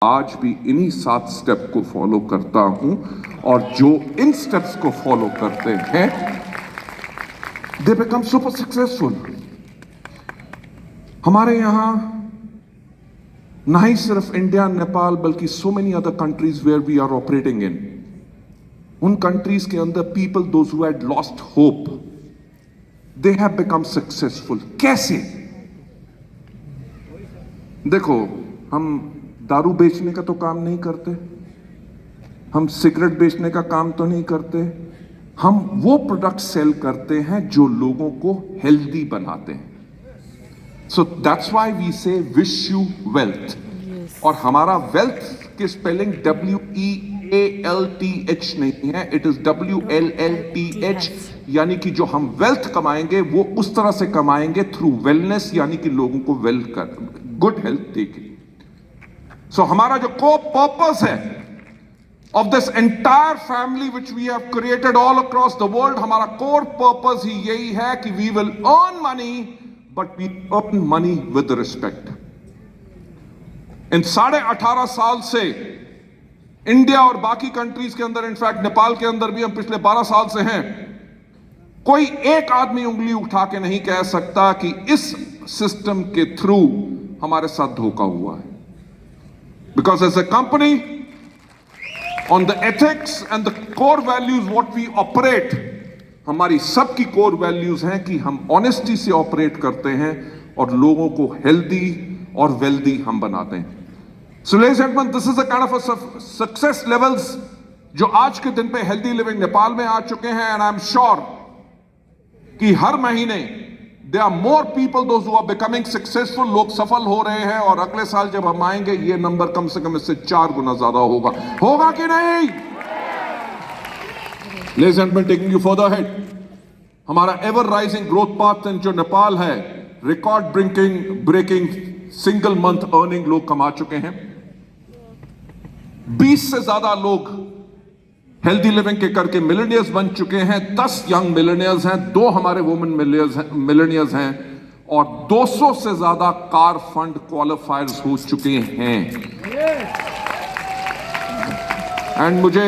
आज भी इन्हीं 7 स्टेप को फॉलो करता हूं और जो इन स्टेप्स को फॉलो करते हैं दे बिकम सुपर सक्सेसफुल। हमारे यहां ना ही सिर्फ इंडिया नेपाल बल्कि so many other countries where we are operating in, उन कंट्रीज के अंदर people those who had lost hope they have become successful. कैसे? देखो, हम दारू बेचने का तो काम नहीं करते, हम सिगरेट बेचने का काम तो नहीं करते, हम वो प्रोडक्ट सेल करते हैं जो लोगों को हेल्दी बनाते हैं। सो दैट्स व्हाई वी से विश यू वेल्थ। और हमारा वेल्थ की स्पेलिंग WEALTH नहीं है, इट इज WLLTH, यानी कि जो हम वेल्थ कमाएंगे वो उस तरह से कमाएंगे थ्रू वेलनेस, यानी कि लोगों को गुड हेल्थ देके। सो हमारा जो को पर्पस है of this entire family which we have created all across the world, हमारा कोर पर्पस ही यही है कि we will earn money but we earn money with respect. इन 18.5 साल से इंडिया और बाकी कंट्रीज के अंदर, इनफैक्ट नेपाल के अंदर भी हम पिछले 12 साल से हैं, कोई एक आदमी उंगली उठा के नहीं कह सकता कि इस सिस्टम के थ्रू हमारे साथ धोखा हुआ है। Because as a company, on the ethics and the core values what we operate, हमारी सबकी core values हैं कि हम honesty से operate करते हैं और लोगों को healthy और wealthy हम बनाते हैं। So ladies and gentlemen, this is the kind of a success levels जो आज के दिन पे healthy living नेपाल में आ चुके हैं, and I'm sure कि हर महीने there are more people those who are becoming successful, लोग सफल हो रहे हैं, और अगले साल जब हम आएंगे ये नंबर कम से कम इससे 4 गुना ज्यादा होगा कि नहीं? Ladies and gentlemen, taking you further ahead, हमारा ever rising growth path जो नेपाल है, record breaking single month earning लोग कमा चुके हैं। 20 से ज्यादा लोग हेल्दी लिविंग के करके मिलेनियर्स बन चुके हैं। 10 यंग मिलेनियर्स हैं, 2 हमारे वुमेन मिलेनियर्स हैं, और 200 से ज्यादा कार फंड क्वालिफायर्स हो चुके हैं। एंड मुझे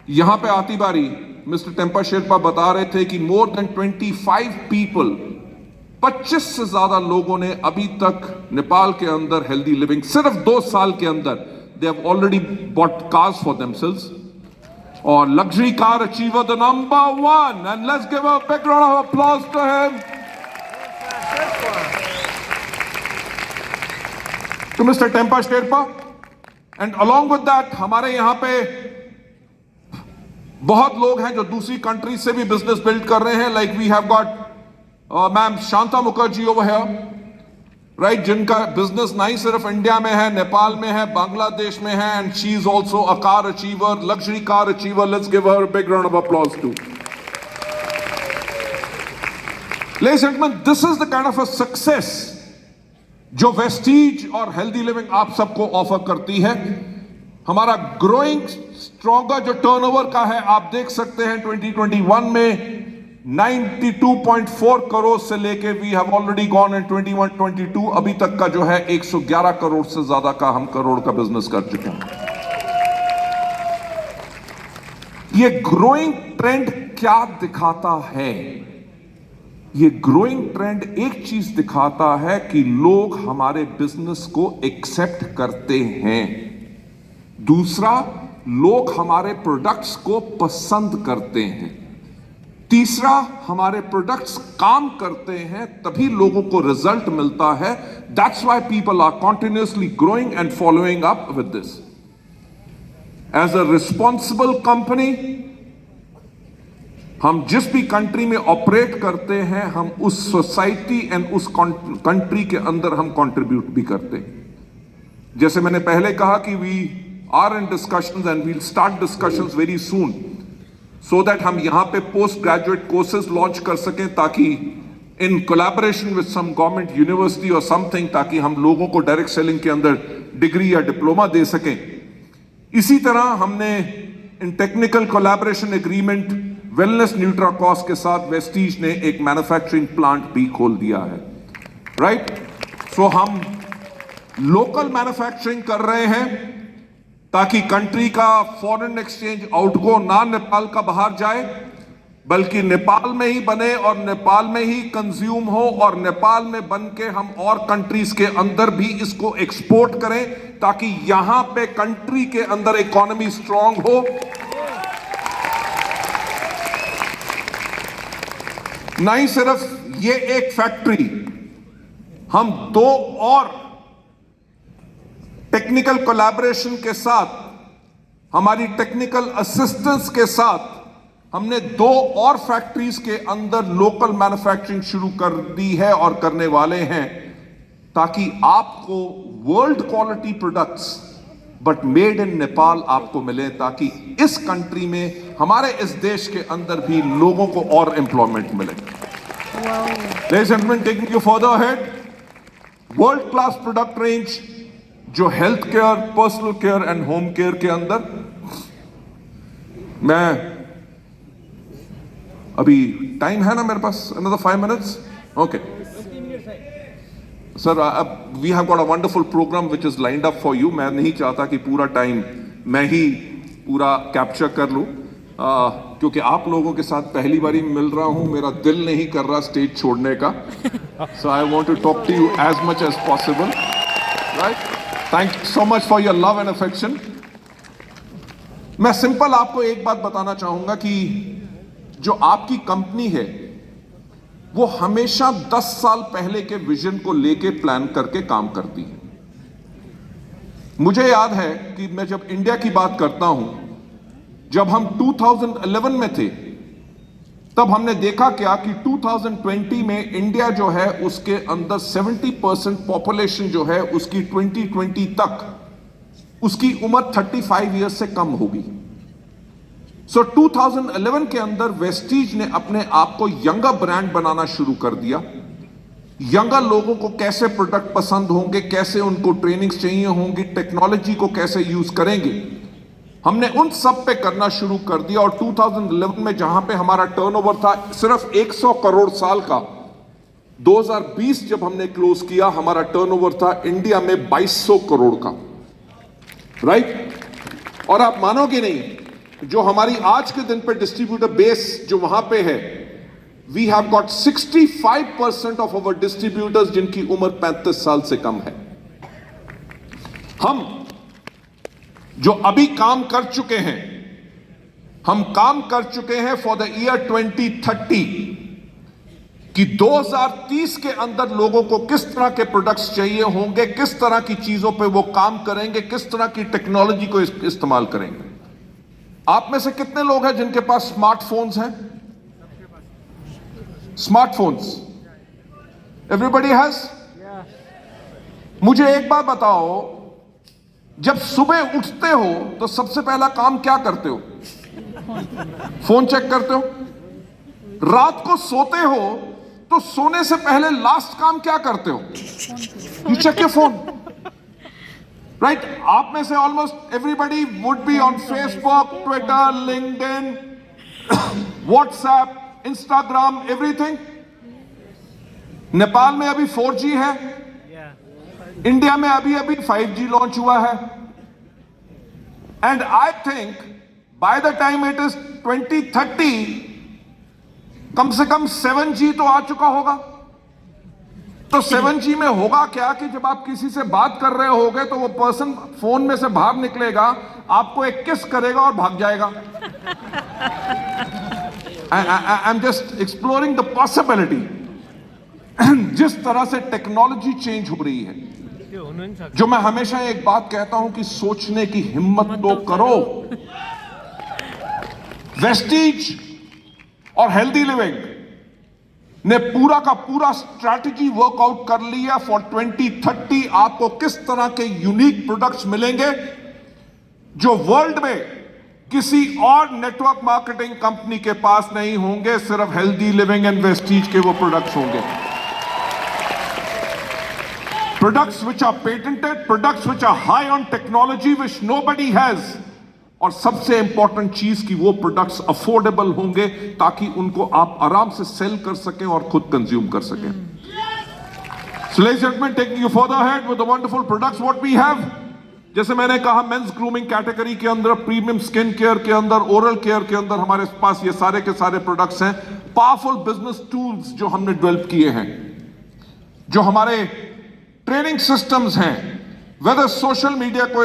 यहां पे आती बारी मिस्टर टेम्पा शेरपा बता रहे थे कि मोर देन 25 पीपल, 25 से ज्यादा लोगों ने अभी तक नेपाल के अंदर हेल्दी लिविंग सिर्फ 2 साल के अंदर they have already bought cars for themselves. और luxury car achiever the number 1, and let's give a big round of applause to him, to Mr. Tempa Sherpa. And along with that, हमारे यहां पे बहुत लोग हैं जो दूसरी कंट्री से भी बिजनेस बिल्ड कर रहे हैं, like we have got ma'am Shanta Mukherjee over here, right, जिनका बिजनेस ना ही सिर्फ इंडिया में है, नेपाल में है, बांग्लादेश में है, and she is also a car achiever, luxury car achiever. Let's give her big round of applause to. Ladies and gentleman, this is the kind of a success जो वेस्टीज और हेल्दी लिविंग आप सबको offer करती है। हमारा growing stronger जो turnover का है, आप देख सकते हैं 2021 में 92.4 करोड़ से लेके we have already gone in 21-22 अभी तक का जो है 111 करोड़ से ज्यादा का हम करोड़ का बिजनेस कर चुके हैं। ये ग्रोइंग ट्रेंड क्या दिखाता है? ये ग्रोइंग ट्रेंड एक चीज दिखाता है कि लोग हमारे बिजनेस को एक्सेप्ट करते हैं। दूसरा, लोग हमारे प्रोडक्ट्स को पसंद करते हैं। तीसरा, हमारे प्रोडक्ट्स काम करते हैं, तभी लोगों को रिजल्ट मिलता है। That's why people are continuously growing and following up with this. As a responsible company, हम जिस भी कंट्री में ऑपरेट करते हैं, हम उस सोसाइटी एंड उस कंट्री के अंदर हम कंट्रीब्यूट भी करते हैं। जैसे मैंने पहले कहा कि we are in discussions and we'll start discussions very soon, so that हम यहां पे पोस्ट ग्रेजुएट कोर्सेज लॉन्च कर सकें, ताकि in collaboration with some government university और समथिंग, ताकि हम लोगों को डायरेक्ट सेलिंग के अंदर डिग्री या डिप्लोमा दे सकें। इसी तरह हमने इन टेक्निकल कोलैबोरेशन एग्रीमेंट वेलनेस न्यूट्राकॉस के साथ वेस्टीज ने एक मैन्युफैक्चरिंग प्लांट भी खोल दिया है, राइट। सो हम लोकल मैन्युफैक्चरिंग कर रहे हैं ताकि कंट्री का फॉरेन एक्सचेंज आउटगो ना नेपाल का बाहर जाए, बल्कि नेपाल में ही बने और नेपाल में ही कंज्यूम हो और नेपाल में बन के हम और कंट्रीज के अंदर भी इसको एक्सपोर्ट करें ताकि यहां पे कंट्री के अंदर इकोनॉमी स्ट्रांग हो। नहीं सिर्फ ये एक फैक्ट्री, हम 2 और टेक्निकल कोलैबोरेशन के साथ, हमारी टेक्निकल असिस्टेंस के साथ हमने 2 और फैक्ट्रीज के अंदर लोकल मैन्युफैक्चरिंग शुरू कर दी है और करने वाले हैं ताकि आपको world quality products but made in Nepal आपको मिले, ताकि इस कंट्री में, हमारे इस देश के अंदर भी लोगों को और एम्प्लॉयमेंट मिले। Ladies and gentlemen, taking you further ahead, world class product range जो health care, personal care and home care के अंदर, मैं अभी टाइम है ना मेरे पास, another 5 minutes? Okay. Sir, we have got a wonderful program which is lined up for you. मैं नहीं चाहता कि पूरा टाइम मैं ही पूरा कैप्चर कर लूं, क्योंकि आप लोगों के साथ पहली बारी मिल रहा हूं, मेरा दिल नहीं कर रहा स्टेज छोड़ने का। So I want to talk to you as much as possible. Right? Thank you so much for your love and affection. मैं सिंपल आपको एक बात बताना चाहूंगा कि जो आपकी कंपनी है वो हमेशा 10 साल पहले के विजन को लेके प्लान करके काम करती है। मुझे याद है कि मैं जब इंडिया की बात करता हूं, जब हम 2011 में थे तब हमने देखा क्या कि 2020 में इंडिया जो है उसके अंदर 70% पॉपुलेशन जो है उसकी 2020 तक उसकी उम्र 35 ईयर्स से कम होगी। सो 2011 के अंदर वेस्टीज ने अपने आप को यंगर ब्रांड बनाना शुरू कर दिया। यंगर लोगों को कैसे प्रोडक्ट पसंद होंगे, कैसे उनको ट्रेनिंग्स चाहिए होंगी, टेक्नोलॉजी को कैसे यूज करेंगे, हमने उन सब पे करना शुरू कर दिया। और 2011 में जहां पे हमारा टर्नओवर था सिर्फ 100 करोड़ साल का, 2020 जब हमने क्लोज किया हमारा टर्नओवर था इंडिया में 2200 करोड़ का। राइट? और आप मानोगे नहीं, जो हमारी आज के दिन पे डिस्ट्रीब्यूटर बेस जो वहां पे है, we have got 65% of our distributors जिनकी उम्र 35 साल से कम है। हम जो अभी काम कर चुके हैं, हम काम कर चुके हैं फॉर द ईयर 2030 कि 2030 के अंदर लोगों को किस तरह के प्रोडक्ट्स चाहिए होंगे, किस तरह की चीजों पे वो काम करेंगे, किस तरह की टेक्नोलॉजी को इस्तेमाल करेंगे। आप में से कितने लोग हैं जिनके पास स्मार्टफोन्स हैं? Smartphones everybody has. मुझे एक बात बताओ, जब सुबह उठते हो तो सबसे पहला काम क्या करते हो? फोन चेक करते हो। रात को सोते हो तो सोने से पहले लास्ट काम क्या करते हो? You check your phone. Right? आप में से almost everybody would be on Facebook, Twitter, LinkedIn, WhatsApp, Instagram, everything. Nepal में अभी 4G है, इंडिया में अभी अभी 5G लॉन्च हुआ है। And I think by the time it is 2030 कम से कम 7G तो आ चुका होगा। तो 7G में होगा क्या कि जब आप किसी से बात कर रहे होगे तो वो पर्सन फोन में से बाहर निकलेगा, आपको एक किस करेगा और भाग जाएगा। I am just exploring the possibility. जिस तरह से टेक्नोलॉजी चेंज हो रही है, जो मैं हमेशा एक बात कहता हूं कि सोचने की हिम्मत तो करो। वेस्टीज और हेल्दी लिविंग ने पूरा का पूरा स्ट्रैटेजी वर्कआउट कर लिया फॉर 2030। आपको किस तरह के यूनिक प्रोडक्ट्स मिलेंगे जो वर्ल्ड में किसी और नेटवर्क मार्केटिंग कंपनी के पास नहीं होंगे, सिर्फ हेल्दी लिविंग एंड वेस्टीज के वो प्रोडक्ट्स होंगे। Products which are patented, products which are high on technology which nobody has, और सबसे इंपॉर्टेंट चीज कि वो प्रोडक्ट्स अफोर्डेबल होंगे ताकि उनको आप आराम से सेल कर सकें और खुद कंज्यूम कर सकें। So ladies and gentlemen, taking you further ahead with the wonderful products what we have. जैसे मैंने कहा मेंस ग्रूमिंग कैटेगरी के अंदर, प्रीमियम स्किन केयर के अंदर, ओरल केयर के अंदर हमारे पास ये सारे के सारे प्रोडक्ट्स हैं. पावरफुल बिजनेस टूल्स जो हमने डेवलप किए हैं, जो हमारे ट्रेनिंग सिस्टम्स हैं, वेदर सोशल मीडिया को